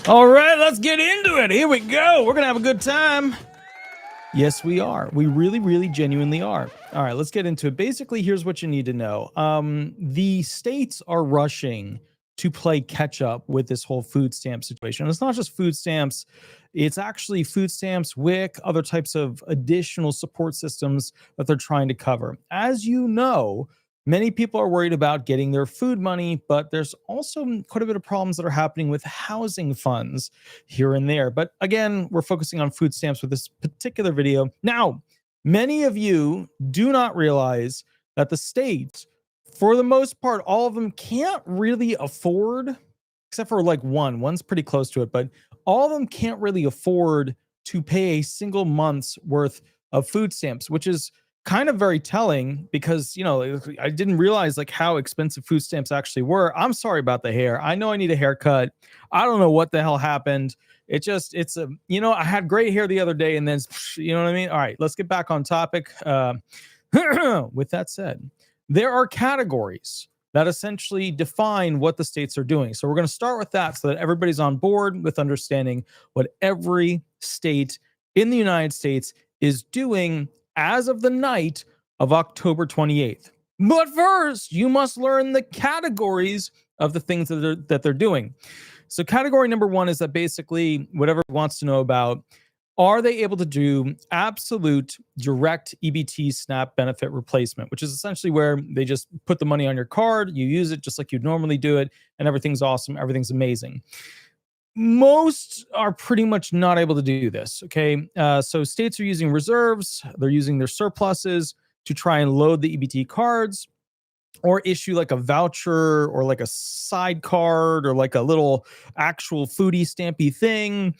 All right, let's get into it. Here we go. We're going to have a good time. Yes, we are. We really, really genuinely are. All right, let's get into it. Basically, here's what you need to know. The states are rushing to play catch up with this whole food stamp situation. And it's not just food stamps, it's actually food stamps, WIC, other types of additional support systems that they're trying to cover. As you know, many people are worried about getting their food money, but there's also quite a bit of problems that are happening with housing funds here and there. But again, we're focusing on food stamps with this particular video. Now, many of you do not realize that the state, for the most part, all of them can't really afford, except for like one's pretty close to it, but all of them can't really afford to pay a single month's worth of food stamps, which is kind of very telling because, you know, I didn't realize like how expensive food stamps actually were. I'm sorry about the hair. I know I need a haircut. I don't know what the hell happened. It's a, you know, I had great hair the other day and then, you know what I mean? All right, let's get back on topic. With that said, there are categories that essentially define what the states are doing. So we're going to start with that so that everybody's on board with understanding what every state in the United States is doing as of the night of October 28th. But first, you must learn the categories of the things that they're doing. So category number one is that basically whatever wants to know about, are they able to do absolute direct EBT SNAP benefit replacement, which is essentially where they just put the money on your card, you use it just like you'd normally do it, and everything's awesome, everything's amazing. Most are pretty much not able to do this, okay? So states are using reserves, they're using their surpluses to try and load the EBT cards or issue like a voucher or like a side card or like a little actual foodie stampy thing.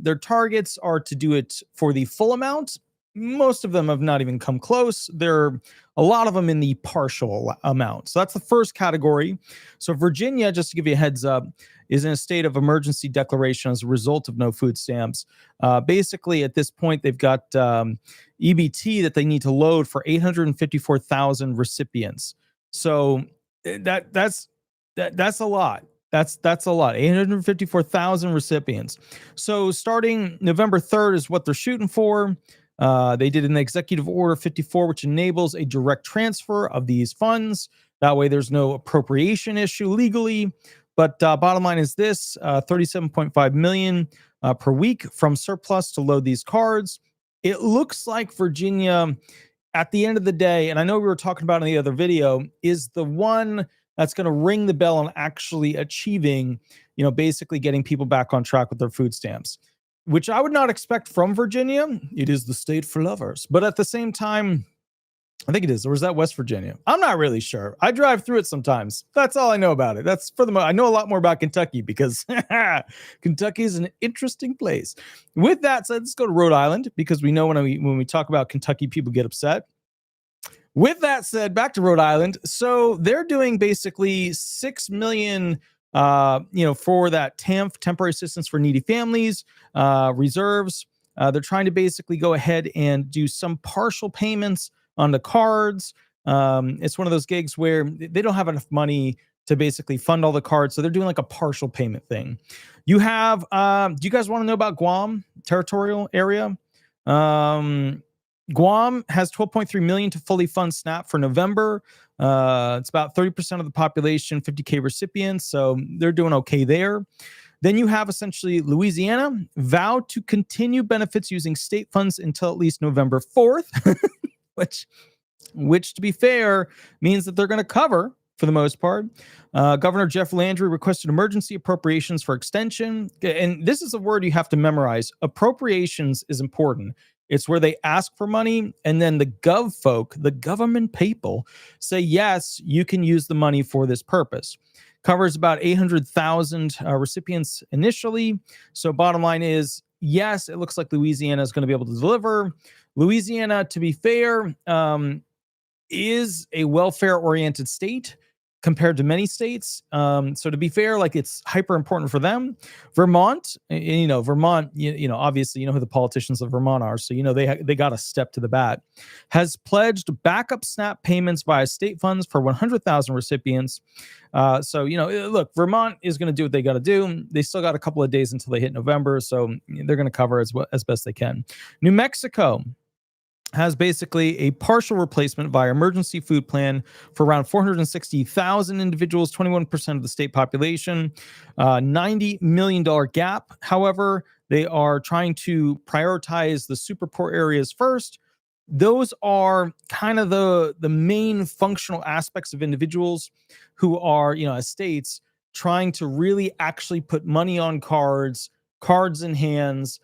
Their targets are to do it for the full amount. Most of them have not even come close. There are a lot of them in the partial amount. So that's the first category. So Virginia, just to give you a heads up, is in a state of emergency declaration as a result of no food stamps. Basically, at this point, they've got EBT that they need to load for 854,000 recipients. So that's a lot. That's a lot. 854,000 recipients. So starting November 3rd is what they're shooting for. They did an executive order 54, which enables a direct transfer of these funds. That way, there's no appropriation issue legally. But bottom line is this: 37.5 million per week from surplus to load these cards. It looks like Virginia, at the end of the day, and I know we were talking about in the other video, is the one that's going to ring the bell on actually achieving, you know, basically getting people back on track with their food stamps, which I would not expect from Virginia. It is the state for lovers. But at the same time, I think it is. Or is that West Virginia? I'm not really sure. I drive through it sometimes. That's all I know about it. That's for the most. I know a lot more about Kentucky because Kentucky is an interesting place. With that said, let's go to Rhode Island because we know when we talk about Kentucky, people get upset. With that said, back to Rhode Island. So they're doing basically 6 million, for that TAMF, temporary assistance for needy families, reserves. They're trying to basically go ahead and do some partial payments on the cards. It's one of those gigs where they don't have enough money to basically fund all the cards. So they're doing like a partial payment thing. You have, do you guys want to know about Guam territorial area? Guam has 12.3 million to fully fund SNAP for November. It's about 30% of the population, 50K recipients. So they're doing okay there. Then you have essentially Louisiana vowed to continue benefits using state funds until at least November 4th, which to be fair means that they're going to cover for the most part. Governor Jeff Landry requested emergency appropriations for extension. And this is a word you have to memorize. Appropriations is important. It's where they ask for money, and then the gov folk, the government people, say, yes, you can use the money for this purpose. Covers about 800,000 recipients initially. So bottom line is, yes, it looks like Louisiana is going to be able to deliver. Louisiana, to be fair, is a welfare-oriented state. compared to many states. So to be fair, like it's hyper important for them. Vermont, Vermont, obviously, who the politicians of Vermont are. So, they got a step to the bat, has pledged backup SNAP payments via state funds for 100,000 recipients. So, look, Vermont is going to do what they got to do. They still got a couple of days until they hit November. So they're going to cover as best they can. New Mexico has basically a partial replacement via emergency food plan for around 460,000 individuals, 21% of the state population, $90 million gap. However, they are trying to prioritize the super poor areas first. Those are kind of the main functional aspects of individuals who are, as states, trying to really actually put money on cards in hands,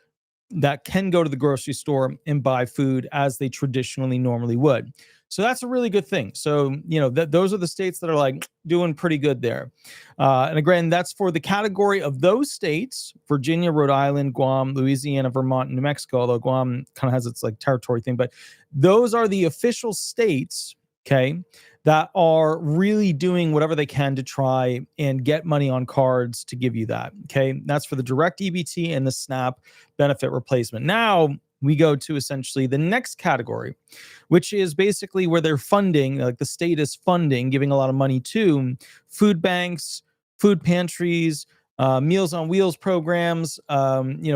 that can go to the grocery store and buy food as they traditionally normally would. So that's a really good thing. So, those are the states that are like doing pretty good there. And again, that's for the category of those states: Virginia, Rhode Island, Guam, Louisiana, Vermont, and New Mexico, although Guam kind of has its like territory thing. But those are the official states, okay, that are really doing whatever they can to try and get money on cards to give you that. Okay. That's for the direct EBT and the SNAP benefit replacement. Now we go to essentially the next category, which is basically where they're funding, like the state is funding, giving a lot of money to food banks, food pantries, Meals on Wheels programs,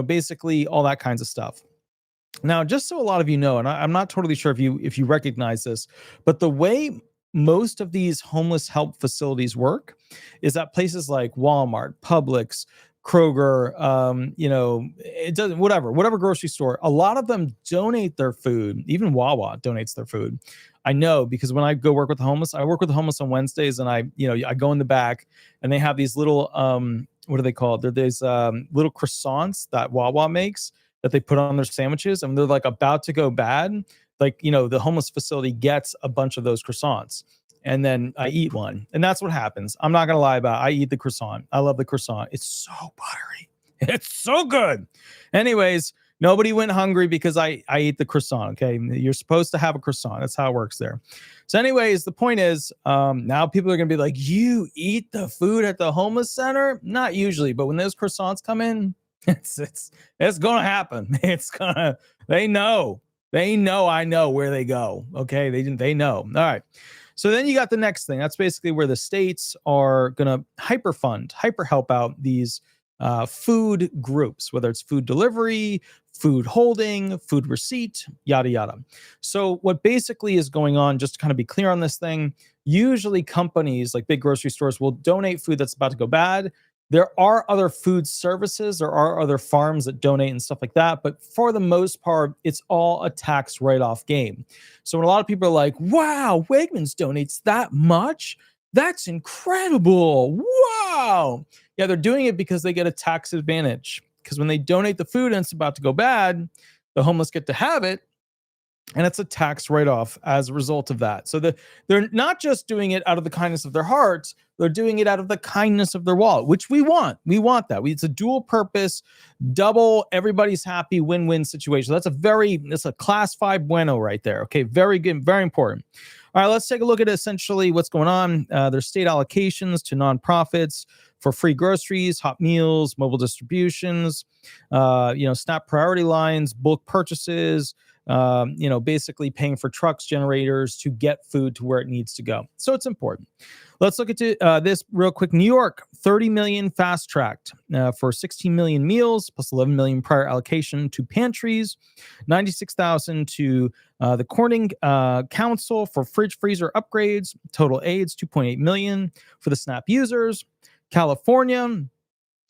basically all that kinds of stuff. Now, just so a lot of you know, and I'm not totally sure if you recognize this, but the way most of these homeless help facilities work is that places like Walmart, Publix, Kroger, it doesn't, whatever grocery store, a lot of them donate their food. Even Wawa donates their food. I know, because when I go work with the homeless, I work with the homeless on Wednesdays, and I go in the back, and they have these little, what are they called? There's little croissants that Wawa makes that they put on their sandwiches, and they're like about to go bad. Like, the homeless facility gets a bunch of those croissants, and then I eat one. And that's what happens. I'm not going to lie about it. I eat the croissant. I love the croissant. It's so buttery. It's so good. Anyways, nobody went hungry because I eat the croissant. Okay. You're supposed to have a croissant. That's how it works there. So anyways, the point is, now people are going to be like, you eat the food at the homeless center? Not usually, but when those croissants come in, it's going to happen. They know I know where they go. Okay. They know. All right. So then you got the next thing. That's basically where the states are going to hyper help out these food groups, whether it's food delivery, food holding, food receipt, yada, yada. So what basically is going on, just to kind of be clear on this thing, usually companies like big grocery stores will donate food that's about to go bad. There are other food services, there are other farms that donate and stuff like that, but for the most part, it's all a tax write-off game. So when a lot of people are like, wow, Wegmans donates that much? That's incredible. Wow. Yeah, they're doing it because they get a tax advantage. Because when they donate the food and it's about to go bad, the homeless get to have it, and it's a tax write-off as a result of that. So they're not just doing it out of the kindness of their hearts, they're doing it out of the kindness of their wallet, which we want. We want that. It's a dual purpose, double, everybody's happy, win-win situation. That's a class 5 bueno right there. Okay, very good, very important. All right, let's take a look at essentially what's going on. There's state allocations to nonprofits for free groceries, hot meals, mobile distributions, SNAP priority lines, bulk purchases, basically paying for trucks, generators to get food to where it needs to go. So it's important. Let's look at this real quick. New York, 30 million fast-tracked for 16 million meals, plus 11 million prior allocation to pantries, 96,000 to the Corning Council for fridge freezer upgrades, total aids, 2.8 million for the SNAP users. California,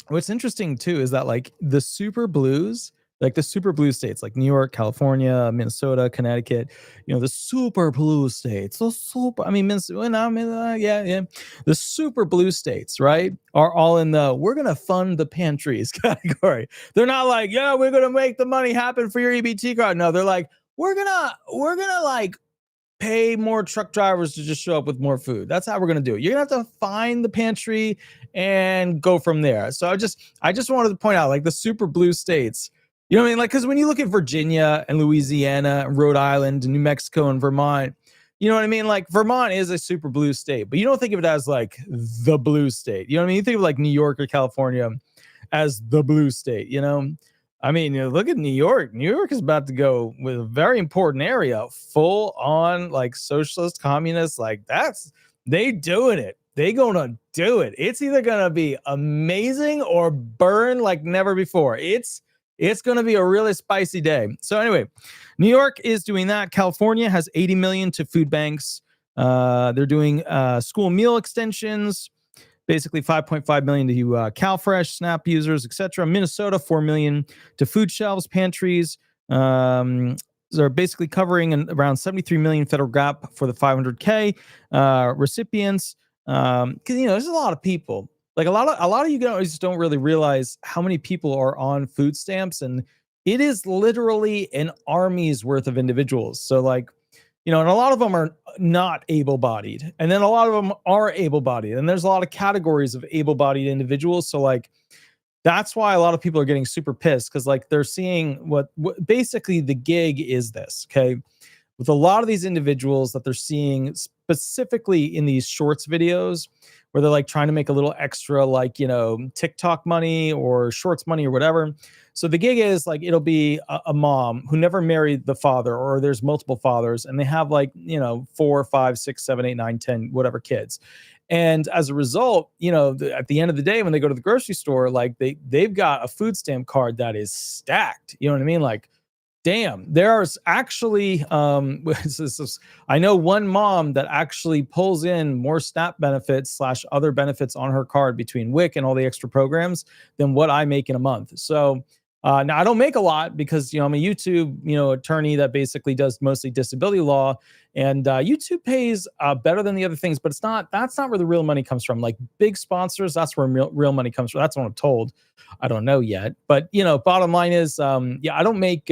what's interesting too is that like the super blues, like the super blue states like New York, California, Minnesota, Connecticut, the super blue states, the super blue states, right, are all in the we're going to fund the pantries category. They're not like, yeah, we're going to make the money happen for your EBT card. No, they're like, we're going to like pay more truck drivers to just show up with more food. That's how we're going to do it. You're going to have to find the pantry and go from there. So I just wanted to point out, like, the super blue states, you know what I mean? Like, because when you look at Virginia and Louisiana and Rhode Island and New Mexico and Vermont, You know what I mean? Like Vermont is a super blue state, but you don't think of it as like the blue state. You know what I mean? You think of like New York or California as the blue state, you know? I mean, you know, look at New York. New York is about to go with a very important area, full on like socialist, communist, like they doing it. They gonna do it. It's either gonna be amazing or burn like never before. It's gonna be a really spicy day. So anyway, New York is doing that. California has 80 million to food banks. They're doing school meal extensions, basically 5.5 million to CalFresh, SNAP users, etc. Minnesota, 4 million to food shelves, pantries. They're basically covering around 73 million federal gap for the 500K recipients. Because there's a lot of people. Like a lot of you guys don't really realize how many people are on food stamps, and it is literally an army's worth of individuals. So like, and a lot of them are not able-bodied, and then a lot of them are able-bodied, and there's a lot of categories of able-bodied individuals. So like, that's why a lot of people are getting super pissed, because like they're seeing what basically the gig is this, okay? With a lot of these individuals that they're seeing specifically in these shorts videos where they're like trying to make a little extra, like, TikTok money or shorts money or whatever. So the gig is like, it'll be a mom who never married the father, or there's multiple fathers, and they have like, 4, 5, 6, 7, 8, 9, 10, whatever kids. And as a result, at the end of the day, when they go to the grocery store, like they've got a food stamp card that is stacked. You know what I mean? Like, damn, there's actually, I know one mom that actually pulls in more SNAP benefits / other benefits on her card between WIC and all the extra programs than what I make in a month. So now I don't make a lot because, I'm a YouTube, attorney that basically does mostly disability law, and YouTube pays better than the other things, but that's not where the real money comes from. Like big sponsors, that's where real money comes from. That's what I'm told. I don't know yet, but bottom line is, I don't make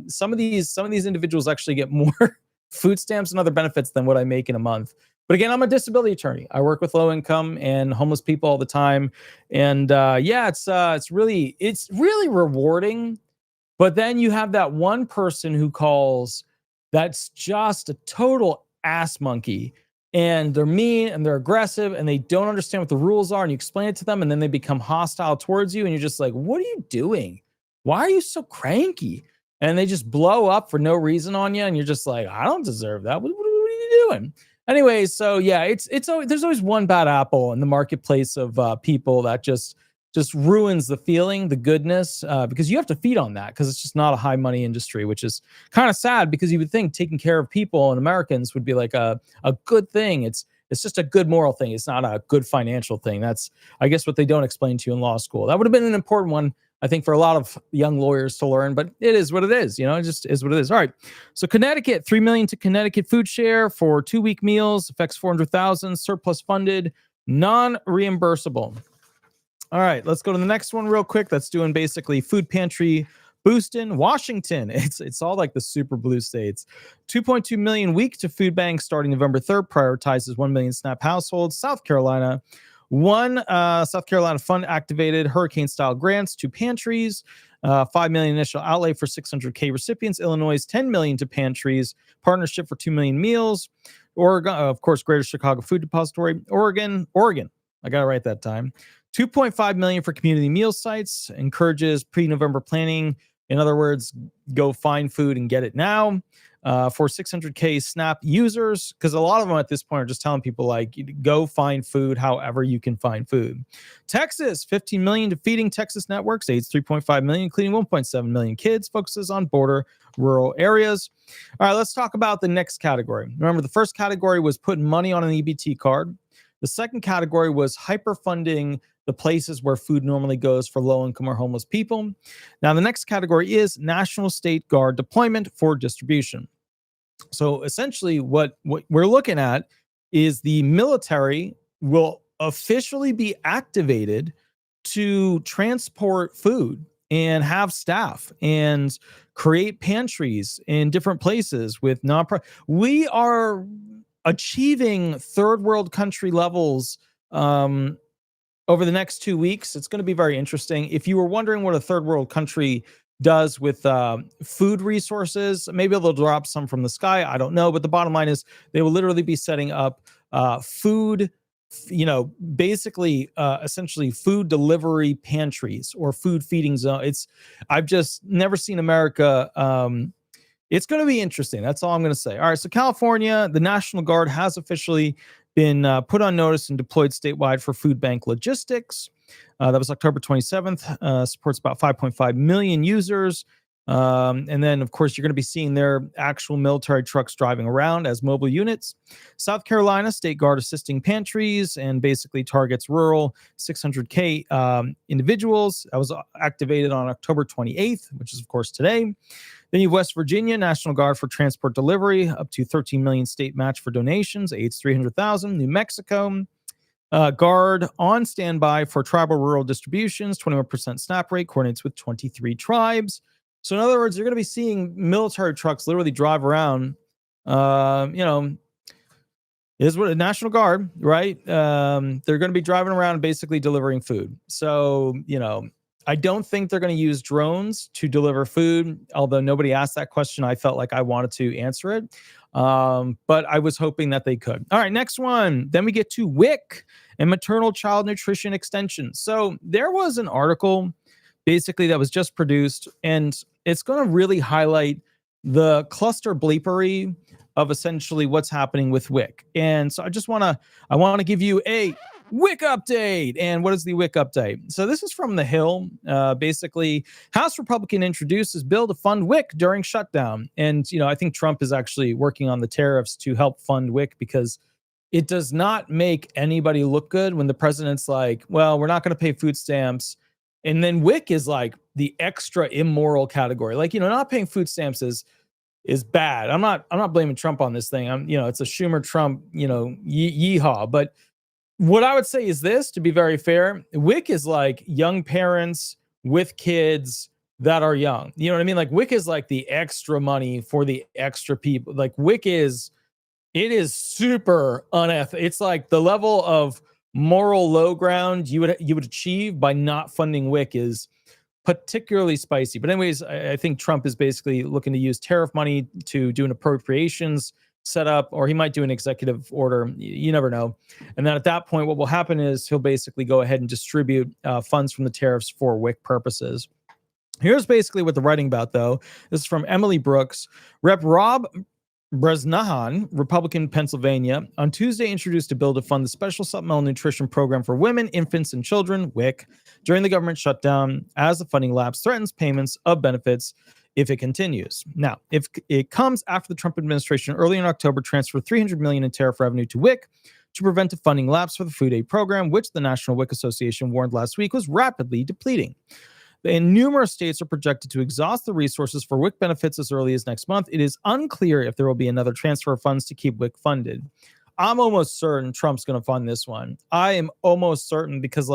some of these individuals actually get more food stamps and other benefits than what I make in a month. But again, I'm a disability attorney. I work with low income and homeless people all the time, and it's really rewarding. But then you have that one person who calls that's just a total ass monkey, and they're mean and they're aggressive and they don't understand what the rules are, and you explain it to them and then they become hostile towards you, and you're just like, what are you doing? Why are you so cranky? And they just blow up for no reason on you, and you're just like, I don't deserve that. What are you doing? Anyways, so yeah, there's always one bad apple in the marketplace of people that just ruins the feeling, the goodness, because you have to feed on that, because it's just not a high money industry, which is kind of sad, because you would think taking care of people and Americans would be like a good thing. It's just a good moral thing. It's not a good financial thing. That's, I guess, what they don't explain to you in law school. That would have been an important one, I think, for a lot of young lawyers to learn, but it is what it is. It just is what it is. All right. So Connecticut, 3 million to Connecticut food share for 2-week meals, affects 400,000, surplus funded, non-reimbursable. All right, let's go to the next one real quick. That's doing basically food pantry boosting. Washington, it's all like the super blue states. 2.2 million week to food banks starting November 3rd, prioritizes 1 million SNAP households. South Carolina, South Carolina fund activated hurricane-style grants to pantries. 5 million initial outlay for 600K recipients. Illinois, 10 million to pantries. Partnership for 2 million meals. Oregon, of course, Greater Chicago Food Depository. Oregon. I got it right that time. 2.5 million for community meal sites. Encourages pre-November planning. In other words, go find food and get it now. For 600K SNAP users, because a lot of them at this point are just telling people, like, go find food however you can find food. Texas, 15 million to feeding Texas networks, aids 3.5 million, including 1.7 million kids, focuses on border rural areas. All right, let's talk about the next category. Remember, the first category was putting money on an EBT card. The second category was hyperfunding the places where food normally goes for low-income or homeless people. Now, the next category is National State Guard deployment for distribution. So essentially what we're looking at is the military will officially be activated to transport food and have staff and create pantries in different places with non-profit. We are achieving third world country levels over the next 2 weeks. It's going to be very interesting. If you were wondering what a third world country does with food resources. Maybe they'll drop some from the sky. I don't know. But the bottom line is they will literally be setting up food, basically essentially food delivery pantries or food feeding zone. I've just never seen America. It's going to be interesting. That's all I'm going to say. All right. So California, the National Guard has officially been put on notice and deployed statewide for food bank logistics. That was October 27th. Supports about 5.5 million users. And then, of course, you're going to be seeing their actual military trucks driving around as mobile units. South Carolina, State Guard assisting pantries and basically targets rural 600K individuals. That was activated on October 28th, which is, of course, today. Then you have West Virginia, National Guard for Transport Delivery, up to 13 million state match for donations, aids 300,000. New Mexico, Guard on standby for tribal rural distributions, 21% snap rate, coordinates with 23 tribes. So in other words, you're going to be seeing military trucks literally drive around, is what a National Guard, right? They're going to be driving around basically delivering food. So, I don't think they're going to use drones to deliver food, although nobody asked that question. I felt like I wanted to answer it, but I was hoping that they could. All right, next one. Then we get to WIC and maternal child nutrition extension. So there was an article basically that was just produced, and it's going to really highlight the cluster bleepery of essentially what's happening with WIC. And so I want to give you a WIC update. And what is the WIC update? So this is from The Hill. Basically, House Republican introduces bill to fund WIC during shutdown. And, I think Trump is actually working on the tariffs to help fund WIC because it does not make anybody look good when the president's like, well, we're not going to pay food stamps. And then WIC is like the extra immoral category. Like, not paying food stamps is bad. I'm not blaming Trump on this thing. It's a Schumer Trump, yeehaw. But what I would say is this, to be very fair, WIC is like young parents with kids that are young. You know what I mean? Like WIC is like the extra money for the extra people. Like WIC is super unethical. It's like the level of moral low ground you would achieve by not funding WIC is particularly spicy. But anyways, I think Trump is basically looking to use tariff money to do an appropriations setup, or he might do an executive order. You never know. And then at that point, what will happen is he'll basically go ahead and distribute funds from the tariffs for WIC purposes. Here's basically what they're writing about, though. This is from Emily Brooks. Rep. Rob Bresnahan, Republican, Pennsylvania, on Tuesday introduced a bill to fund the Special Supplemental Nutrition Program for Women, Infants, and Children, WIC, during the government shutdown as the funding lapse threatens payments of benefits if it continues. Now, if it comes after the Trump administration early in October transferred $300 million in tariff revenue to WIC to prevent a funding lapse for the food aid program, which the National WIC Association warned last week was rapidly depleting. And numerous states are projected to exhaust the resources for WIC benefits as early as next month. It is unclear if there will be another transfer of funds to keep WIC funded. I'm almost certain Trump's going to fund this one. I am almost certain because,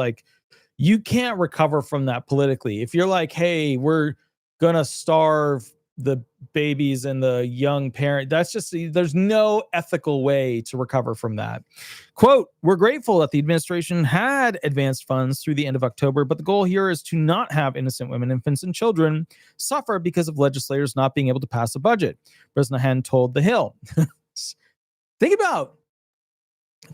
you can't recover from that politically. If you're like, hey, we're going to starve the babies and the young parent, there's no ethical way to recover from that. Quote, we're grateful that the administration had advanced funds through the end of October, but the goal here is to not have innocent women, infants, and children suffer because of legislators not being able to pass a budget, Bresnahan told The Hill. Think about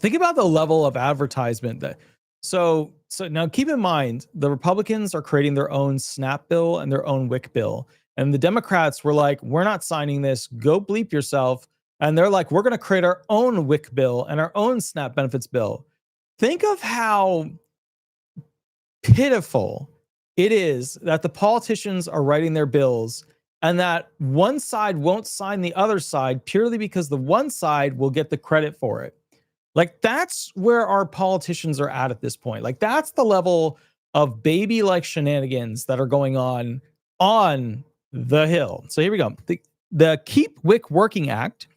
the level of advertisement that. So now keep in mind, the Republicans are creating their own SNAP bill and their own WIC bill. And the Democrats were like, we're not signing this. Go bleep yourself. And they're like, we're going to create our own WIC bill and our own SNAP benefits bill. Think of how pitiful it is that the politicians are writing their bills and that one side won't sign the other side purely because the one side will get the credit for it. Like, that's where our politicians are at this point. Like, that's the level of baby-like shenanigans that are going on The Hill. So here we go. The Keep WIC Working Act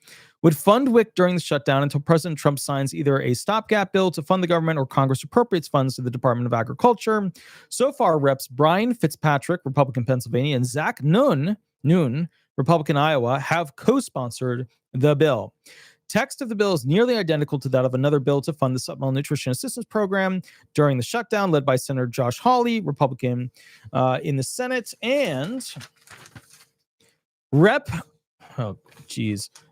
would fund WIC during the shutdown until President Trump signs either a stopgap bill to fund the government or Congress appropriates funds to the Department of Agriculture. So far, Reps Brian Fitzpatrick, Republican, Pennsylvania, and Zach Noon, Republican, Iowa, have co-sponsored the bill. Text of the bill is nearly identical to that of another bill to fund the Supplemental Nutrition Assistance Program during the shutdown, led by Senator Josh Hawley, Republican in the Senate, and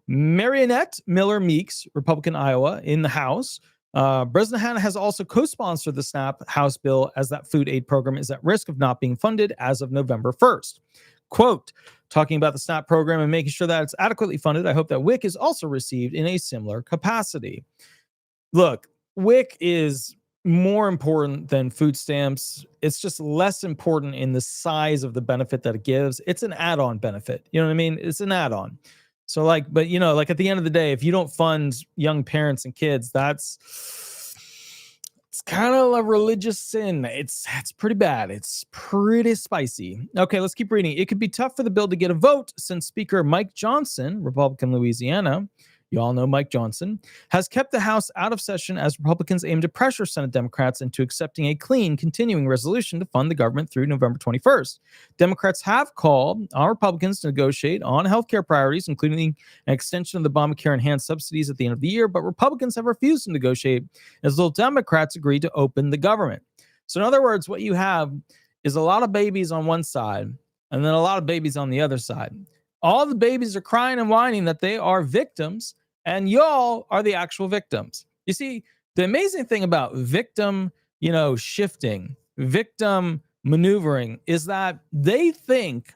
Marionette Miller Meeks, Republican Iowa, in the House. President Hnot has also co-sponsored the SNAP House bill, as that food aid program is at risk of not being funded as of November 1st. Quote, talking about the SNAP program and making sure that it's adequately funded, I hope that WIC is also received in a similar capacity. Look, WIC is more important than food stamps. It's just less important in the size of the benefit that it gives. It's an add-on benefit. You know what I mean? It's an add-on. So but at the end of the day, if you don't fund young parents and kids, it's kind of a religious sin. It's pretty bad. It's pretty spicy. Okay, let's keep reading. It could be tough for the bill to get a vote since Speaker Mike Johnson, Republican Louisiana, you all know Mike Johnson, has kept the House out of session as Republicans aim to pressure Senate Democrats into accepting a clean, continuing resolution to fund the government through November 21st. Democrats have called on Republicans to negotiate on healthcare priorities, including an extension of the Obamacare enhanced subsidies at the end of the year, but Republicans have refused to negotiate as though Democrats agreed to open the government. So in other words, what you have is a lot of babies on one side and then a lot of babies on the other side. All the babies are crying and whining that they are victims, and y'all are the actual victims. You see, the amazing thing about victim, shifting, victim maneuvering is that we think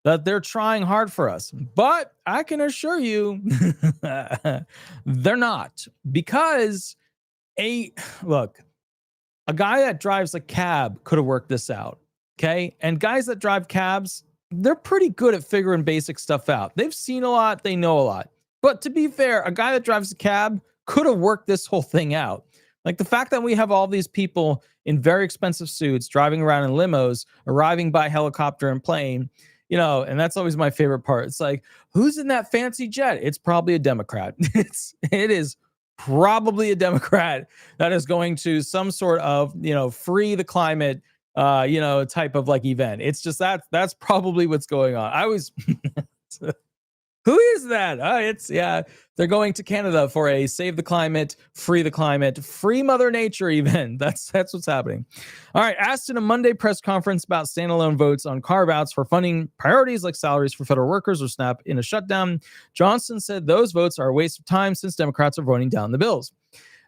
that they're trying hard for us. But I can assure you they're not, because a guy that drives a cab could have worked this out. Okay. And guys that drive cabs, they're pretty good at figuring basic stuff out. They've seen a lot. They know a lot. But to be fair, a guy that drives a cab could have worked this whole thing out. Like the fact that we have all these people in very expensive suits driving around in limos, arriving by helicopter and plane, and that's always my favorite part. It's like, who's in that fancy jet? It's probably a Democrat. It is probably a Democrat that is going to some sort of, free the climate, type of event. It's just that's probably what's going on. I was, who is that? They're going to Canada for a save the climate, free Mother Nature event. That's what's happening. All right. Asked in a Monday press conference about standalone votes on carve-outs for funding priorities like salaries for federal workers or SNAP in a shutdown, Johnson said those votes are a waste of time since Democrats are voting down the bills.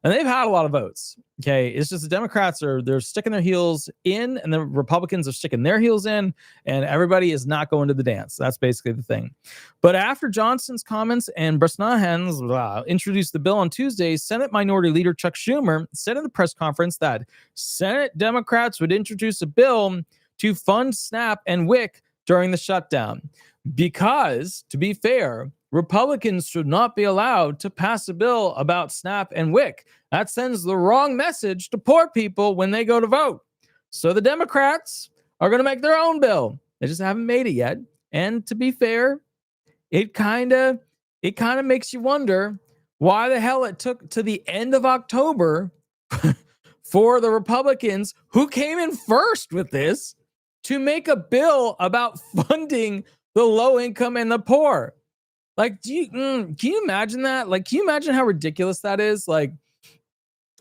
And they've had a lot of votes. Okay. It's just the Democrats they're sticking their heels in, and the Republicans are sticking their heels in, and everybody is not going to the dance. That's basically the thing. But after Johnson's comments and Bresnahan's introduced the bill on Tuesday, Senate Minority Leader Chuck Schumer said in the press conference that Senate Democrats would introduce a bill to fund SNAP and WIC during the shutdown. Because, to be fair, Republicans should not be allowed to pass a bill about SNAP and WIC. That sends the wrong message to poor people when they go to vote. So the Democrats are going to make their own bill. They just haven't made it yet. And to be fair, it kind of makes you wonder why the hell it took to the end of October for the Republicans, who came in first with this, to make a bill about funding the low income and the poor. Can you imagine that? Can you imagine how ridiculous that is?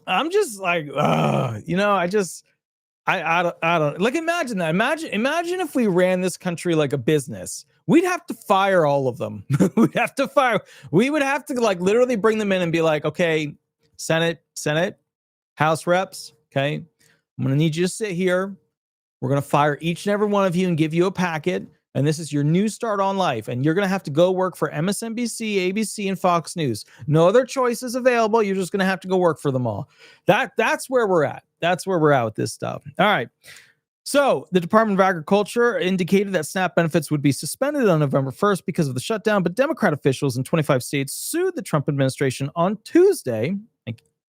I'm just I don't imagine that. Imagine if we ran this country like a business. We'd have to fire all of them. We would have to literally bring them in and be like, okay, Senate, House reps. Okay. I'm going to need you to sit here. We're going to fire each and every one of you and give you a packet. And this is your new start on life. And you're going to have to go work for MSNBC, ABC, and Fox News. No other choices available. You're just going to have to go work for them all. That's where we're at. That's where we're at with this stuff. All right. So the Department of Agriculture indicated that SNAP benefits would be suspended on November 1st because of the shutdown. But Democrat officials in 25 states sued the Trump administration on Tuesday,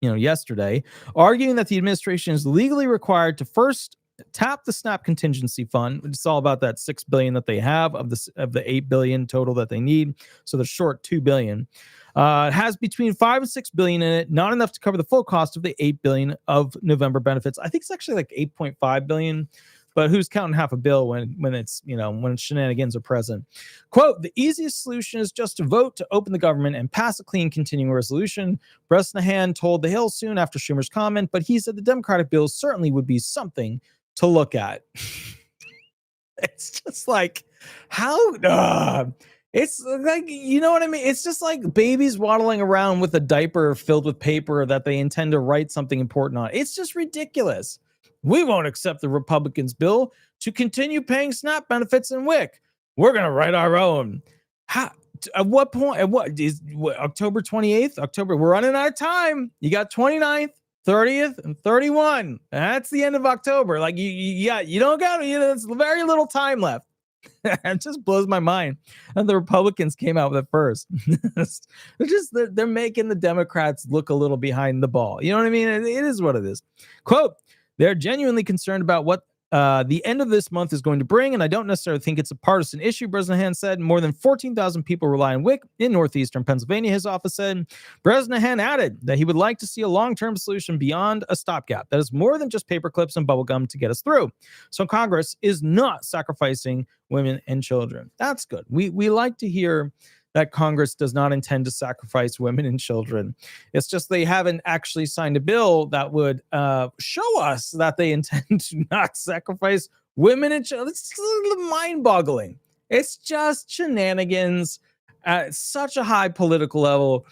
yesterday, arguing that the administration is legally required to first tap the SNAP contingency fund. It's all about that $6 billion that they have of the $8 billion total that they need. So they're short $2 billion. It has between $5 and $6 billion in it, not enough to cover the full cost of the $8 billion of November benefits. I think it's actually like $8.5 billion but who's counting half a bill when it's, when shenanigans are present? Quote, the easiest solution is just to vote to open the government and pass a clean continuing resolution. Bresnahan told The Hill soon after Schumer's comment, but he said the Democratic bill certainly would be something to look at. It's just like, how? It's like, you know what I mean? It's just like babies waddling around with a diaper filled with paper that they intend to write something important on. It's just ridiculous. We won't accept the Republicans' bill to continue paying SNAP benefits in WIC. We're going to write our own. How? At what point? At what October 28th? October. We're running out of time. You got 29th, 30th, and 31. That's the end of October. Like you don't got, there's very little time left. It just blows my mind. And the Republicans came out with it first. They're making the Democrats look a little behind the ball. You know what I mean? It is what it is. Quote, they're genuinely concerned about what the end of this month is going to bring, and I don't necessarily think it's a partisan issue, Bresnahan said. More than 14,000 people rely on WIC in northeastern Pennsylvania, his office said. Bresnahan added that he would like to see a long-term solution beyond a stopgap that is more than just paper clips and bubblegum to get us through. So Congress is not sacrificing women and children. That's good. We like to hear that Congress does not intend to sacrifice women and children. It's just they haven't actually signed a bill that would show us that they intend to not sacrifice women and children. It's mind-boggling. It's just shenanigans at such a high political level.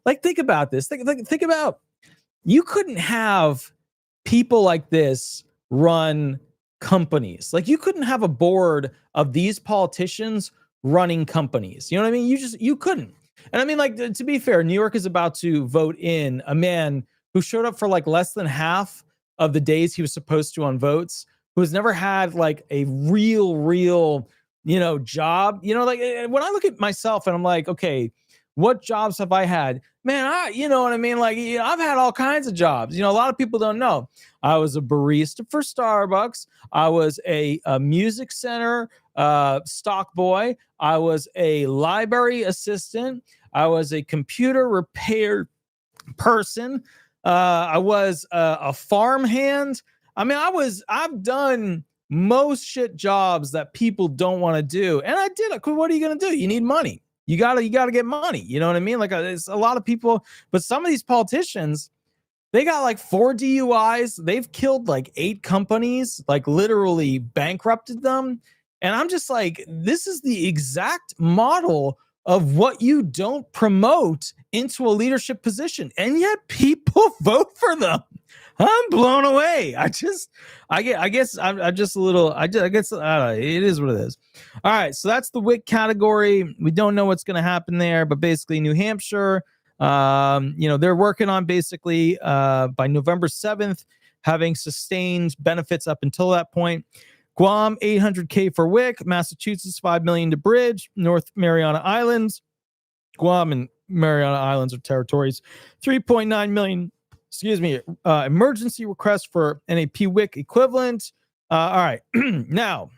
Like, think about this. Think about, you couldn't have people like this run companies. Like, you couldn't have a board of these politicians running companies. You know what I mean? You couldn't. And I mean, like, to be fair, New York is about to vote in a man who showed up for like less than half of the days he was supposed to on votes, who has never had like a real, job. Like, when I look at myself and I'm like, okay, what jobs have I had? Man, you know what I mean? Like, I've had all kinds of jobs. A lot of people don't know. I was a barista for Starbucks. I was a music center stock boy. I was a library assistant. I was a computer repair person. I was a farm hand. I mean, I've done most shit jobs that people don't want to do. And I did it. What are you going to do? You need money. You gotta get money. You know what I mean? Like, it's a lot of people, but some of these politicians, they got like 4 DUIs. They've killed like 8 companies, like literally bankrupted them. And I'm just like, this is the exact model of what you don't promote into a leadership position. And yet people vote for them. I'm blown away. I guess I'm just a little, I guess, it is what it is. All right. So that's the WIC category. We don't know what's going to happen there, but basically New Hampshire, they're working on basically by November 7th, having sustained benefits up until that point. Guam, $800K for WIC, Massachusetts, $5 million to bridge, North Mariana Islands. Guam and Mariana Islands are territories, $3.9 million. Emergency request for NAP WIC equivalent. All right. Now,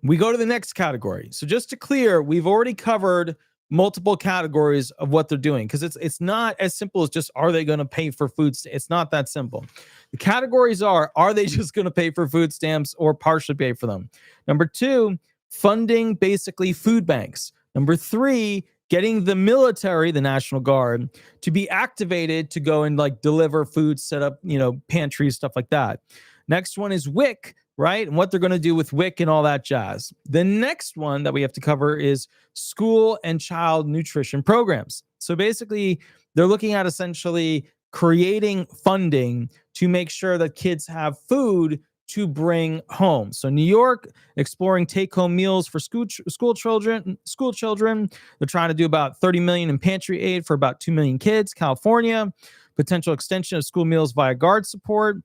we go to the next category. So just to clear, we've already covered multiple categories of what they're doing, because it's not as simple as just, are they going to pay for food stamps? It's not that simple. The categories are they just going to pay for food stamps or partially pay for them? Number 2, funding basically food banks. Number 3, getting the military, the National Guard, to be activated to go and like deliver food, set up, pantries, stuff like that. Next one is WIC, right? And what they're going to do with WIC and all that jazz. The next one that we have to cover is school and child nutrition programs. So basically, they're looking at essentially creating funding to make sure that kids have food to bring home. So New York, exploring take-home meals for school children. They're trying to do about $30 million in pantry aid for about 2 million kids. California, potential extension of school meals via guard support.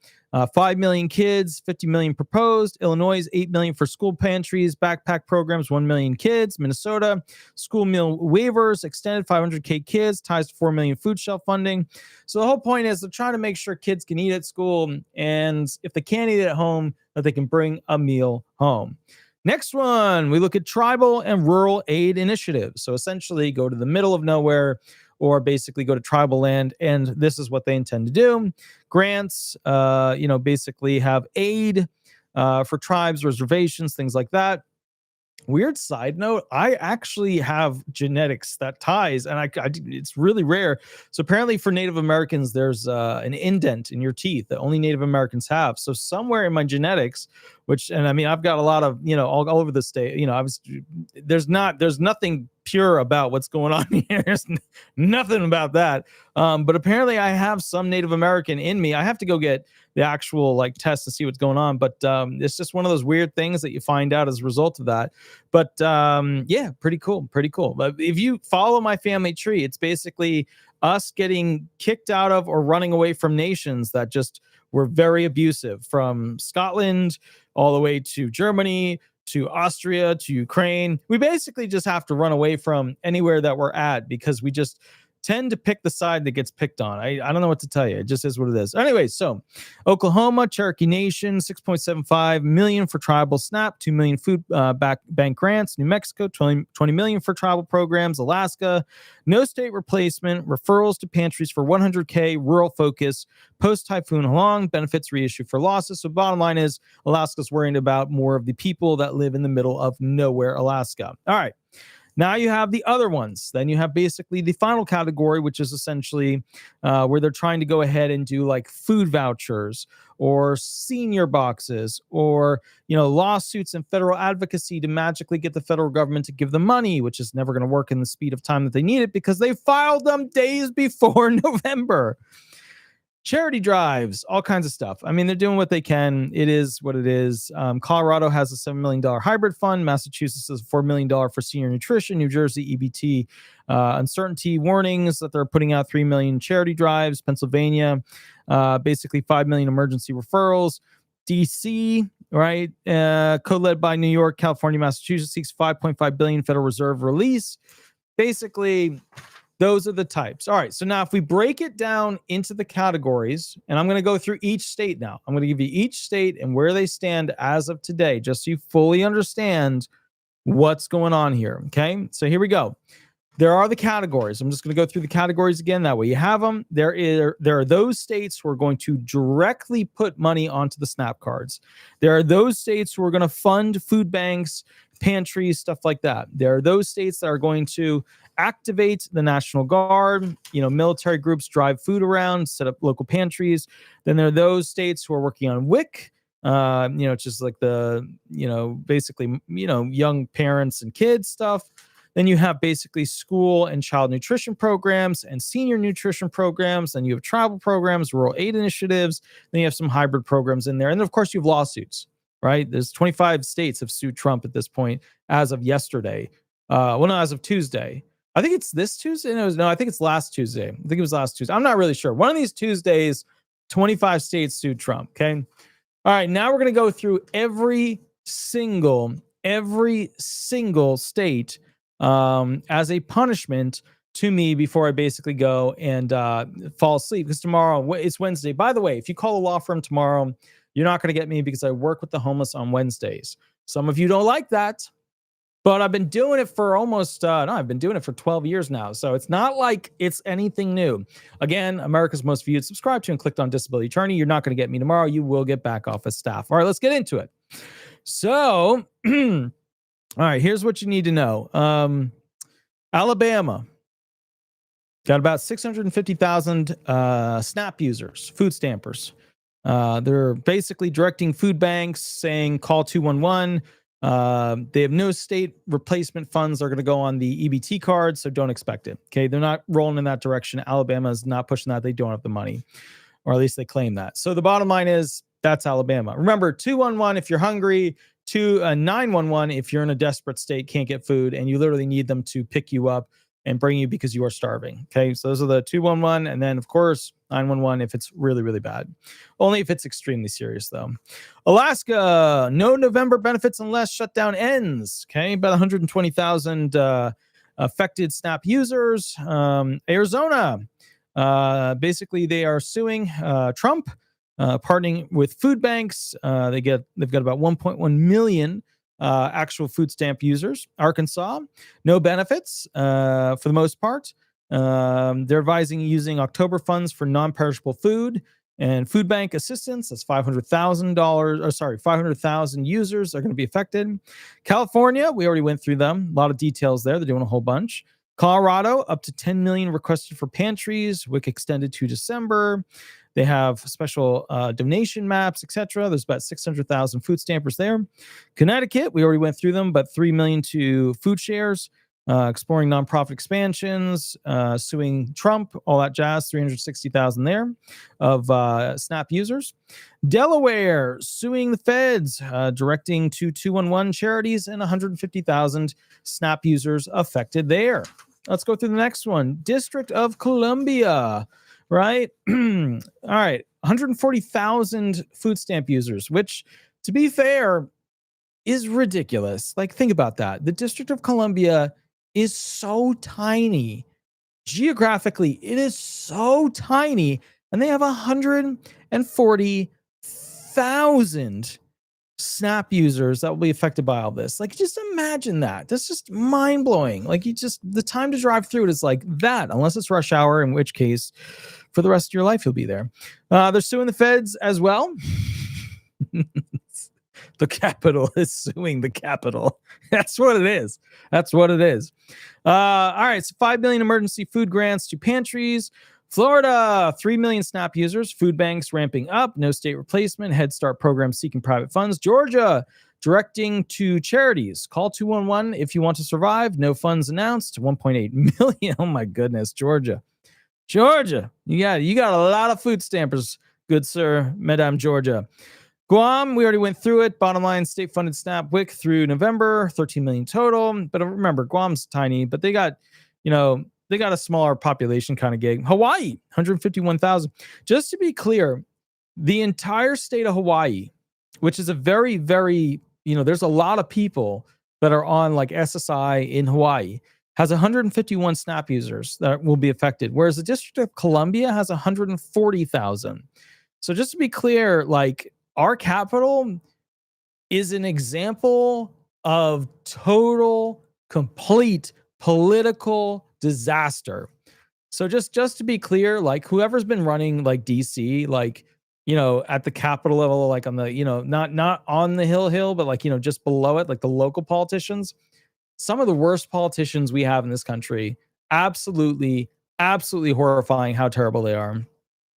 5 million kids, 50 million proposed. Illinois, 8 million for school pantries, backpack programs, 1 million kids. Minnesota, school meal waivers, extended 500K kids, ties to 4 million food shelf funding. So the whole point is they're trying to make sure kids can eat at school, and if they can't eat at home, that they can bring a meal home. Next one, we look at tribal and rural aid initiatives. So essentially go to the middle of nowhere, or basically go to tribal land, and this is what they intend to do. Grants, basically have aid for tribes, reservations, things like that. Weird side note, I actually have genetics that ties, and it's really rare. So apparently for Native Americans, there's an indent in your teeth that only Native Americans have. So somewhere in my genetics, and I mean, I've got a lot of, all over the state, there's nothing pure about what's going on here. There's nothing about that. But apparently I have some Native American in me. I have to go get the actual test to see what's going on. But it's just one of those weird things that you find out as a result of that. But yeah, pretty cool. But if you follow my family tree, it's basically us getting kicked out of or running away from nations that just were very abusive, from Scotland all the way to Germany, to Austria, to Ukraine. We basically just have to run away from anywhere that we're at because we just tend to pick the side that gets picked on. I don't know what to tell you. It just is what it is. Anyway, so Oklahoma, Cherokee Nation, 6.75 million for tribal SNAP, 2 million food bank grants. New Mexico, 20 million for tribal programs. Alaska, no state replacement, referrals to pantries for 100K, rural focus, post-Typhoon Halong, benefits reissue for losses. So bottom line is Alaska's worrying about more of the people that live in the middle of nowhere, Alaska. All right. Now you have the other ones. Then you have basically the final category, which is essentially where they're trying to go ahead and do food vouchers or senior boxes or, lawsuits and federal advocacy to magically get the federal government to give them money, which is never going to work in the speed of time that they need it because they filed them days before November. Charity drives, all kinds of stuff. I mean, they're doing what they can. It is what it is. Colorado has a $7 million hybrid fund. Massachusetts has $4 million for senior nutrition. New Jersey, EBT, uncertainty warnings that they're putting out 3 million charity drives. Pennsylvania, basically 5 million emergency referrals. DC, right? Co-led by New York, California, Massachusetts, seeks 5.5 billion Federal Reserve release. Basically, those are the types. All right. So now if we break it down into the categories, and I'm going to go through each state now. I'm going to give you each state and where they stand as of today, just so you fully understand what's going on here. Okay. So here we go. There are the categories. I'm just going to go through the categories again. That way you have them. There are those states who are going to directly put money onto the SNAP cards. There are those states who are going to fund food banks, pantries, stuff like that. There are those states that are going to activate the National Guard, military groups drive food around, set up local pantries. Then there are those states who are working on WIC, just the, basically, young parents and kids stuff. Then you have basically school and child nutrition programs and senior nutrition programs. Then you have tribal programs, rural aid initiatives. Then you have some hybrid programs in there. And then, of course, you have lawsuits, right? There's 25 states have sued Trump at this point as of yesterday. As of Tuesday. I think it's this Tuesday. No, I think it's last Tuesday. I think it was last Tuesday. I'm not really sure. One of these Tuesdays, 25 states sued Trump. Okay. All right. Now we're going to go through every single state as a punishment to me before I basically go and fall asleep, because tomorrow it's Wednesday. By the way, if you call a law firm tomorrow, you're not going to get me because I work with the homeless on Wednesdays. Some of you don't like that. But I've been doing it for I've been doing it for 12 years now. So it's not like it's anything new. Again, America's most viewed, subscribed to and clicked on Disability Attorney. You're not going to get me tomorrow. You will get back office staff. All right, let's get into it. So, all right, here's what you need to know. Alabama got about 650,000 SNAP users, food stampers. They're basically directing food banks saying call 211. They have no state replacement funds. They're going to go on the EBT card, so don't expect it. Okay, they're not rolling in that direction. Alabama is not pushing that. They don't have the money, or at least they claim that. So the bottom line is that's Alabama. Remember, 211 if you're hungry, 911 if you're in a desperate state, can't get food, and you literally need them to pick you up and bring you because you are starving. Okay, so those are the 211, and then of course 911 if it's really, really bad. Only if it's extremely serious, though. Alaska, no November benefits unless shutdown ends. Okay, about 120,000 affected SNAP users. Arizona, basically they are suing Trump, partnering with food banks. They've got about 1.1 million actual food stamp users. Arkansas, no benefits for the most part. They're advising using October funds for non-perishable food. And food bank assistance, that's $500,000, or sorry, 500,000 users are going to be affected. California, we already went through them. A lot of details there. They're doing a whole bunch. Colorado, up to 10 million requested for pantries. WIC extended to December. They have special donation maps, etc. There's about 600,000 food stampers there. Connecticut, we already went through them, but 3 million to food shares. Exploring nonprofit expansions, suing Trump, all that jazz, 360,000 there of SNAP users. Delaware suing the feds, directing to 211 charities, and 150,000 SNAP users affected there. Let's go through the next one. District of Columbia, right? All right, 140,000 food stamp users, which, to be fair, is ridiculous. Like, think about that. The District of Columbia is so tiny. Geographically, it is so tiny, and they have 140,000 SNAP users that will be affected by all this. Like, just imagine that. That's just mind-blowing. Like, the time to drive through it is like that, unless it's rush hour, in which case, for the rest of your life, you'll be there. They're suing the feds as well. The Capitol is suing the Capitol. That's what it is. That's what it is. All right. So 5 million emergency food grants to pantries. Florida, 3 million SNAP users. Food banks ramping up. No state replacement. Head Start program seeking private funds. Georgia, directing to charities. Call 211 if you want to survive. No funds announced. 1.8 million. Oh my goodness, Georgia. Georgia, you got a lot of food stampers, good sir, Madame Georgia. Guam, we already went through it. Bottom line, state-funded SNAP WIC through November, 13 million total. But remember, Guam's tiny, but they got a smaller population kind of gig. Hawaii, 151,000. Just to be clear, the entire state of Hawaii, which is a very, very, there's a lot of people that are on like SSI in Hawaii, has 151 SNAP users that will be affected, whereas the District of Columbia has 140,000. So just to be clear, like, our capital is an example of total, complete political disaster. So just to be clear, like, whoever's been running like DC, like, at the capital level, like on the, not on the hill, but like, just below it, like the local politicians, some of the worst politicians we have in this country, absolutely, absolutely horrifying how terrible they are.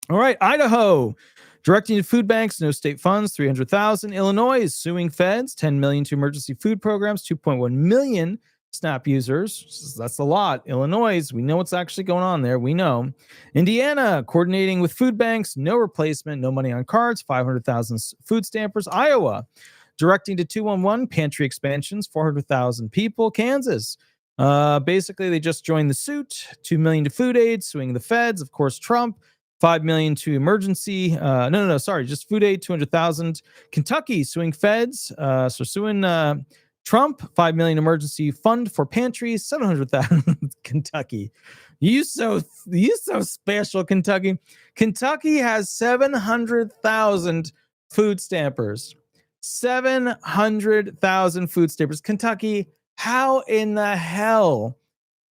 All right, Idaho, directing to food banks, no state funds, 300,000. Illinois is suing feds, 10 million to emergency food programs, 2.1 million SNAP users. That's a lot. Illinois, we know what's actually going on there. We know. Indiana, coordinating with food banks, no replacement, no money on cards, 500,000 food stampers. Iowa, directing to 211 pantry expansions, 400,000 people. Kansas, basically they just joined the suit, 2 million to food aid, suing the feds, of course, Trump. 5 million to emergency. Sorry, just food aid, 200,000. Kentucky suing feds. So suing Trump. 5 million emergency fund for pantries. 700,000. Kentucky. You so special, Kentucky. Kentucky has 700,000 food stampers. 700,000 food stampers. Kentucky, how in the hell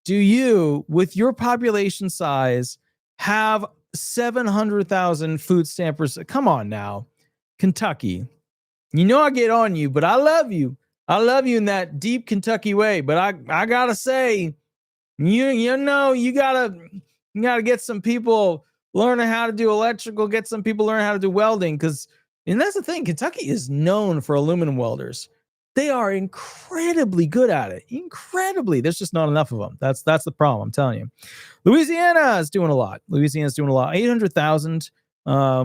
do you, with your population size, have 700,000 food stampers? Come on now, Kentucky. I get on you, but I love you. I love you in that deep Kentucky way. But I gotta say, you gotta get some people learning how to do electrical. Get some people learning how to do welding, and that's the thing. Kentucky is known for aluminum welders. They are incredibly good at it. Incredibly. There's just not enough of them. That's the problem, I'm telling you. Louisiana is doing a lot. 800,000,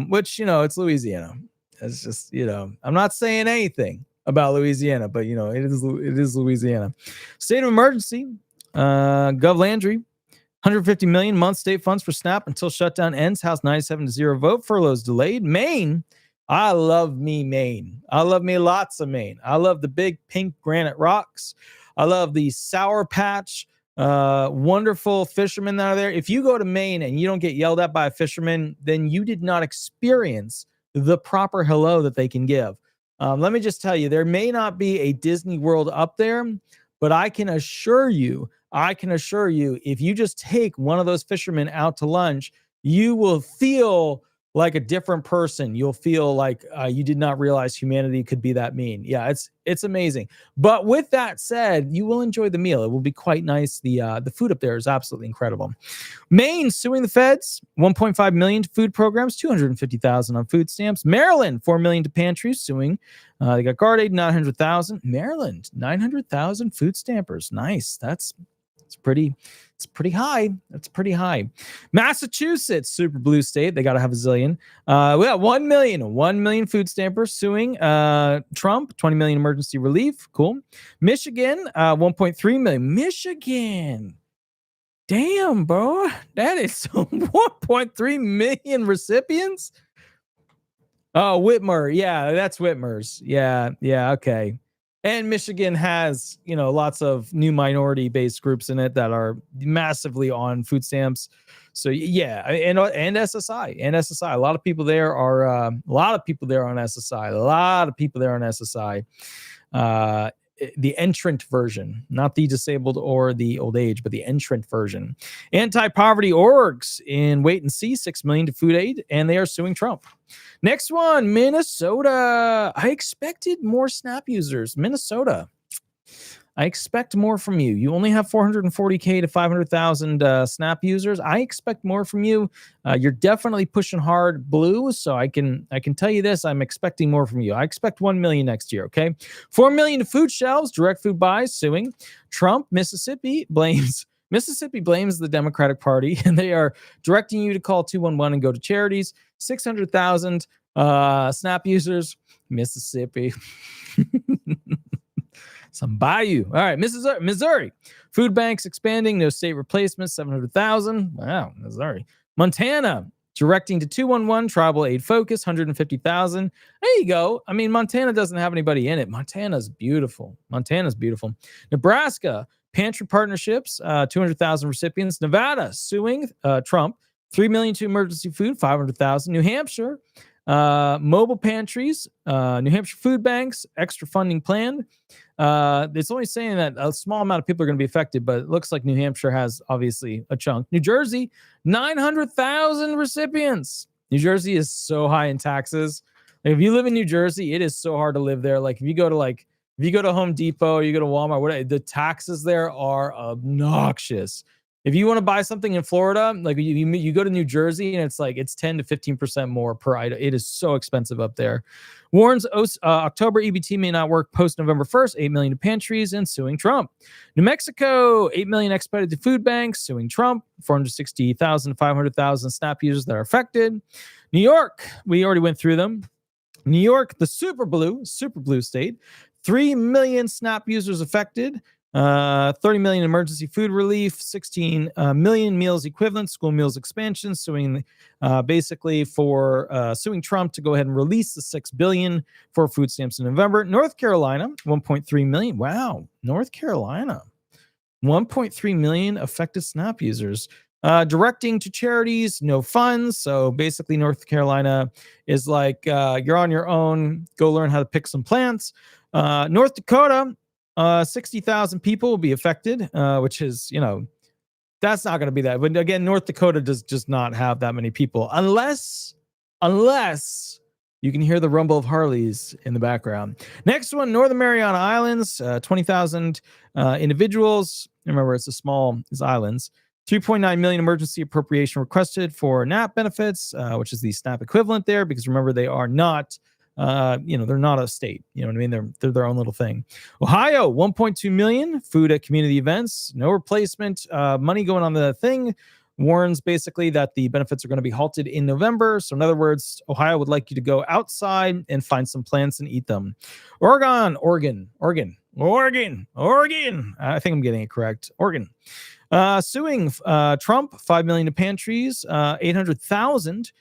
which, it's Louisiana. It's just, I'm not saying anything about Louisiana, but, it is Louisiana. State of emergency, Gov Landry, 150 million month state funds for SNAP until shutdown ends. House 97-0 vote. Furloughs delayed. Maine, I love me Maine. I love me lots of Maine. I love the big pink granite rocks. I love the Sour Patch, wonderful fishermen that are there. If you go to Maine and you don't get yelled at by a fisherman, then you did not experience the proper hello that they can give. Let me just tell you, there may not be a Disney World up there, but I can assure you, if you just take one of those fishermen out to lunch, you will feel like a different person. You'll feel like you did not realize humanity could be that mean. Yeah, it's amazing. But with that said, you will enjoy the meal. It will be quite nice. The food up there is absolutely incredible. Maine suing the feds, 1.5 million to food programs, 250,000 on food stamps. Maryland, 4 million to pantries suing. They got guard aid, 900,000. Maryland, 900,000 food stampers. Nice. It's pretty high. That's pretty high. Massachusetts, super blue state. They got to have a zillion. We got 1 million food stampers suing Trump, 20 million emergency relief. Cool. Michigan, 1.3 million. Michigan. Damn, bro. That is 1.3 million recipients. Oh, Whitmer. Yeah, that's Whitmer's. Yeah, okay. And Michigan has, lots of new minority-based groups in it that are massively on food stamps. So yeah, and SSI. A lot of people there are on SSI. The entrant version, not the disabled or the old age, but the entrant version. Anti-poverty orgs in wait and see, 6 million to food aid, and they are suing Trump. Next one, Minnesota. I expected more SNAP users. Minnesota. I expect more from you. You only have 440K to 500,000 SNAP users. I expect more from you. You're definitely pushing hard blue, so I can tell you this. I'm expecting more from you. I expect 1 million next year, okay? 4 million to food shelves, direct food buys, suing. Trump, Mississippi blames the Democratic Party, and they are directing you to call 211 and go to charities. 600,000 SNAP users, Mississippi. Some bayou. All right, Missouri. Food banks expanding, no state replacement, 700,000. Wow, Missouri. Montana, directing to 211, tribal aid focus, 150,000. There you go. I mean, Montana doesn't have anybody in it. Montana's beautiful. Nebraska, pantry partnerships, 200,000 recipients. Nevada, suing Trump, 3 million to emergency food, 500,000. New Hampshire, mobile pantries, New Hampshire food banks, extra funding plan. It's only saying that a small amount of people are going to be affected, but it looks like New Hampshire has obviously a chunk. New Jersey, 900,000 recipients. New Jersey is so high in taxes. Like if you live in New Jersey, it is so hard to live there. Like if you go to Home Depot, or you go to Walmart, whatever, the taxes there are obnoxious. If you want to buy something in Florida, like you go to New Jersey and it's 10 to 15% more per item. It is so expensive up there. Warren's October EBT may not work post November 1st, 8 million to pantries and suing Trump. New Mexico, 8 million expedited to food banks, suing Trump. 460,000 to 500,000 SNAP users that are affected. New York, we already went through them. New York, the super blue state, 3 million SNAP users affected. 30 million emergency food relief, 16 million meals equivalent, school meals expansion, suing suing Trump to go ahead and release the $6 billion for food stamps in November. North Carolina, 1.3 million. Wow, North Carolina, 1.3 million affected SNAP users. Directing to charities, no funds. So basically, North Carolina is like you're on your own. Go learn how to pick some plants. North Dakota. 60,000 people will be affected, which is, that's not going to be that. But again, North Dakota does just not have that many people, unless you can hear the rumble of Harleys in the background. Next one, Northern Mariana Islands, 20,000 individuals. Remember, it's islands. 3.9 million emergency appropriation requested for NAP benefits, which is the SNAP equivalent there, because remember, they are not. They're not a state. You know what I mean? They're their own little thing. Ohio, 1.2 million food at community events, no replacement, money going on the thing. Warns basically that the benefits are going to be halted in November. So in other words, Ohio would like you to go outside and find some plants and eat them. Oregon. I think I'm getting it correct. Oregon. Suing Trump, 5 million to pantries, 800,000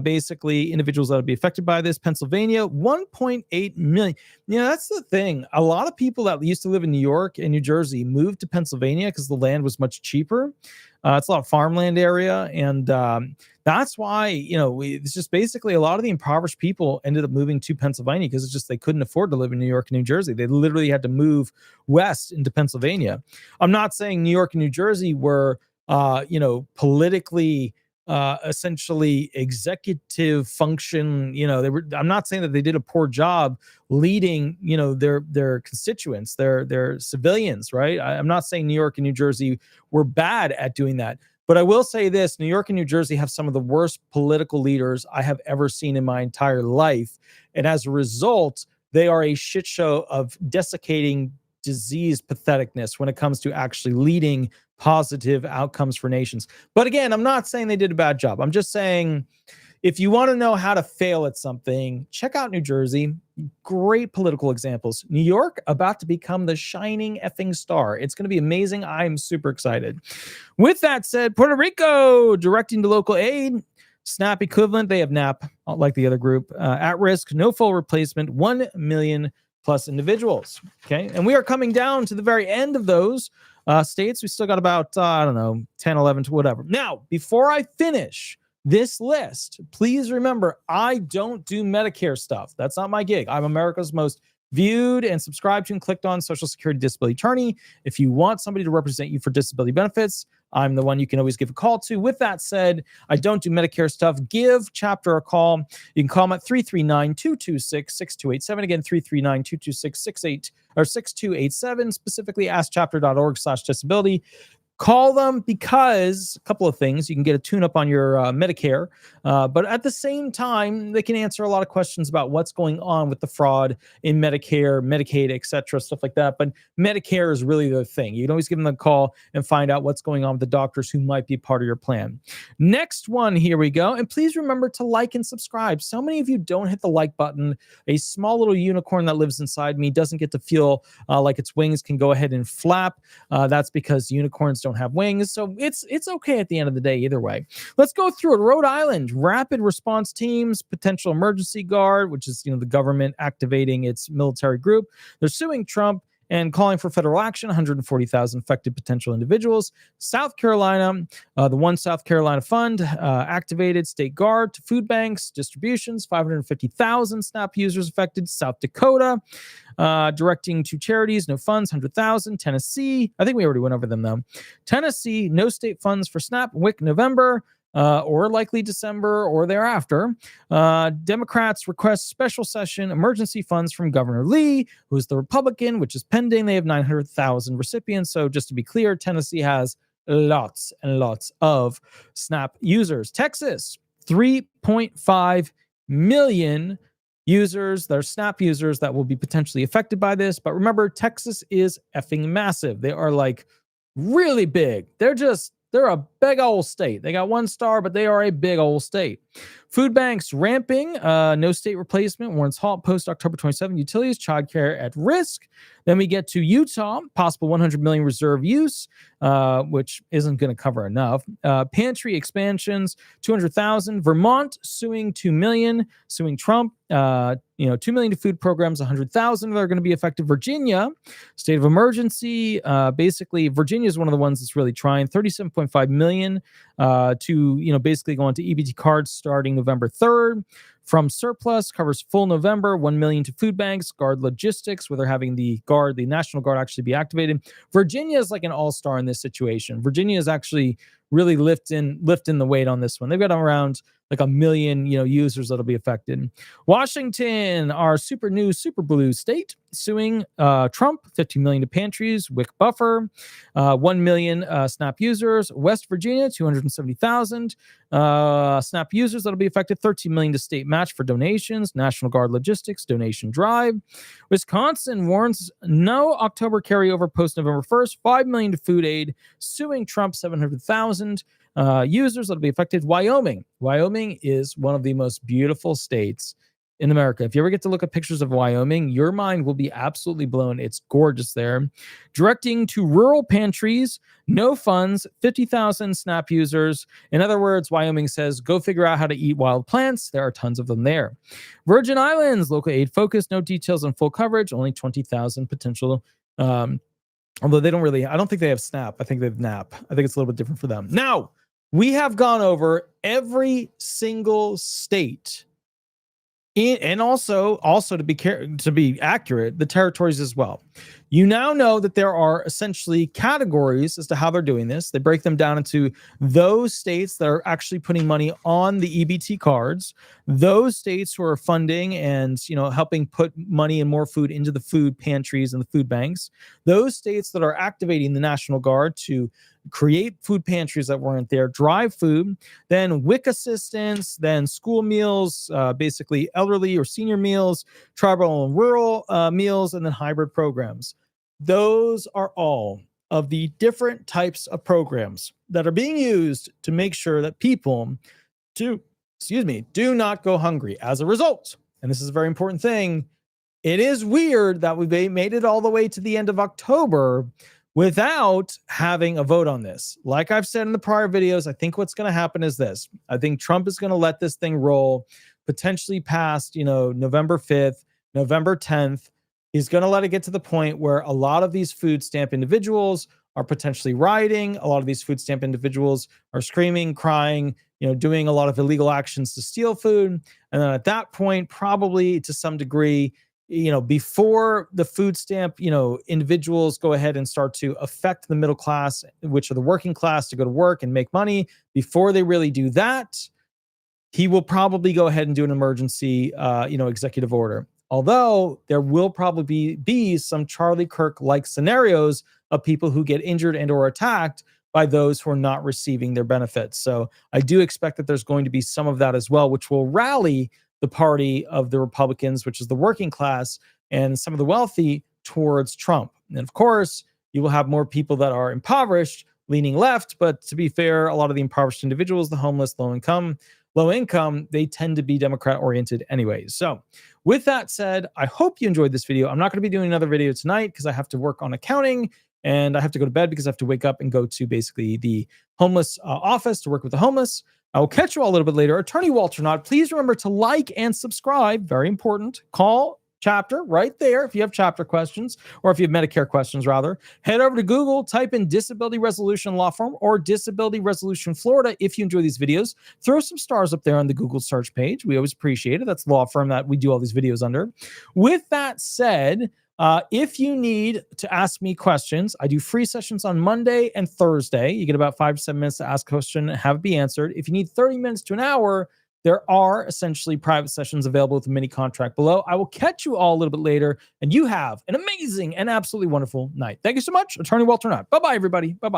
basically individuals that would be affected by this. Pennsylvania, 1.8 million. That's the thing. A lot of people that used to live in New York and New Jersey moved to Pennsylvania because the land was much cheaper. It's a lot of farmland area. And that's why, it's just basically a lot of the impoverished people ended up moving to Pennsylvania because it's just they couldn't afford to live in New York and New Jersey. They literally had to move west into Pennsylvania. I'm not saying New York and New Jersey were, politically essentially executive function. I'm not saying that they did a poor job leading, their constituents, their civilians, right? I'm not saying New York and New Jersey were bad at doing that. But I will say this: New York and New Jersey have some of the worst political leaders I have ever seen in my entire life. And as a result, they are a shit show of desiccating disease patheticness when it comes to actually leading positive outcomes for nations. But again, I'm not saying they did a bad job. I'm just saying, if you want to know how to fail at something, check out New Jersey. Great political examples. New York, about to become the shining effing star. It's going to be amazing. I'm super excited. With that said, Puerto Rico, directing to local aid. SNAP equivalent, they have NAP, like the other group. At risk, no full replacement, 1 million plus individuals. Okay. And we are coming down to the very end of those states. We still got about, 10, 11 to whatever. Now, before I finish this list, please remember, I don't do Medicare stuff. That's not my gig. I'm America's most viewed and subscribed to and clicked on Social Security disability attorney. If you want somebody to represent you for disability benefits, I'm the one you can always give a call to. With that said, I don't do Medicare stuff. Give Chapter a call. You can call them at 339-226-6287. Again, 339-226-6287. Specifically, askchapter.org/disability. Call them because a couple of things. You can get a tune-up on your Medicare, but at the same time, they can answer a lot of questions about what's going on with the fraud in Medicare, Medicaid, etc., stuff like that. But Medicare is really the thing. You can always give them a call and find out what's going on with the doctors who might be part of your plan. Next one, here we go. And please remember to like and subscribe. So many of you don't hit the like button. A small little unicorn that lives inside me doesn't get to feel like its wings can go ahead and flap. That's because unicorns don't have wings, so it's okay at the end of the day either way. Let's go through it. Rhode Island, rapid response teams, potential emergency guard, which is the government activating its military group. They're suing Trump and calling for federal action. 140,000 affected potential individuals. South Carolina, the One South Carolina Fund activated state guard to food banks, distributions. 550,000 SNAP users affected. South Dakota, directing to charities, no funds, 100,000. Tennessee, I think we already went over them though. Tennessee, no state funds for SNAP. WIC November, or likely December or thereafter. Democrats request special session emergency funds from Governor Lee, who's the Republican, which is pending. They have 900,000 recipients. So just to be clear, Tennessee has lots and lots of SNAP users. Texas, 3.5 million users, they're SNAP users that will be potentially affected by this. But remember, Texas is effing massive. They are like really big. They're a big old state. They got 1 star, but they are a big old state. Food banks ramping. No state replacement. Warrants halt post October 27. Utilities, childcare at risk. Then we get to Utah. Possible 100 million reserve use, which isn't going to cover enough. Pantry expansions, 200,000. Vermont suing 2 million. Suing Trump. 2 million to food programs, 100,000 that are going to be affected. Virginia, state of emergency. Basically, Virginia is one of the ones that's really trying. 37.5 million to basically go onto EBT cards starting November 3rd. From surplus, covers full November. 1 million to food banks. Guard logistics, where they're having the National Guard actually be activated. Virginia is like an all-star in this situation. Virginia is actually really lifting the weight on this one. They've got around like 1 million, users that'll be affected. Washington, our super blue state, suing Trump, 15 million to pantries, WIC buffer, 1 million SNAP users. West Virginia, 270,000 SNAP users that'll be affected. 13 million to state match for donations. National Guard logistics donation drive. Wisconsin warns no October carryover post November 1st. 5 million to food aid, suing Trump, 700,000 users that'll be affected. Wyoming is one of the most beautiful states in America. If you ever get to look at pictures of Wyoming, your mind will be absolutely blown. It's gorgeous there. Directing to rural pantries, no funds, 50,000 SNAP users. In other words, Wyoming says, go figure out how to eat wild plants. There are tons of them there. Virgin Islands, local aid focus, no details on full coverage, only 20,000 potential. Although they don't really, I don't think they have SNAP. I think they have NAP. I think it's a little bit different for them. Now, we have gone over every single state And also to be accurate, the territories as well. You now know that there are essentially categories as to how they're doing this. They break them down into those states that are actually putting money on the EBT cards, those states who are funding and helping put money and more food into the food pantries and the food banks, those states that are activating the National Guard to create food pantries that weren't there, drive food, then WIC assistance, then school meals, basically elderly or senior meals, tribal and rural meals, and then hybrid programs. Those are all of the different types of programs that are being used to make sure that people do not go hungry as a result. And this is a very important thing. It is weird that we made it all the way to the end of October without having a vote on this. Like I've said in the prior videos, I think what's going to happen is this. I think Trump is going to let this thing roll, potentially past, November 5th, November 10th. He's going to let it get to the point where a lot of these food stamp individuals are potentially rioting. A lot of these food stamp individuals are screaming, crying, doing a lot of illegal actions to steal food. And then at that point, probably to some degree, before the food stamp, individuals go ahead and start to affect the middle class, which are the working class, to go to work and make money. Before they really do that, he will probably go ahead and do an emergency, executive order. Although there will probably be some Charlie Kirk-like scenarios of people who get injured and or attacked by those who are not receiving their benefits. So I do expect that there's going to be some of that as well, which will rally the party of the Republicans, which is the working class and some of the wealthy, towards Trump. And of course, you will have more people that are impoverished leaning left. But to be fair, a lot of the impoverished individuals, the homeless, low income, they tend to be Democrat oriented anyways. So with that said, I hope you enjoyed this video. I'm not going to be doing another video tonight because I have to work on accounting and I have to go to bed because I have to wake up and go to basically the homeless office to work with the homeless. I will catch you all a little bit later. Attorney Walter Hnot, please remember to like and subscribe. Very important. Call Chapter right there if you have Chapter questions, or if you have Medicare questions, rather. Head over to Google, type in Disability Resolution Law Firm or Disability Resolution Florida if you enjoy these videos. Throw some stars up there on the Google search page. We always appreciate it. That's the law firm that we do all these videos under. With that said, if you need to ask me questions, I do free sessions on Monday and Thursday. You get about 5 to 7 minutes to ask a question and have it be answered. If you need 30 minutes to an hour, there are essentially private sessions available with a mini contract below. I will catch you all a little bit later, and you have an amazing and absolutely wonderful night. Thank you so much. Attorney Walter Hnot. Bye-bye, everybody. Bye-bye.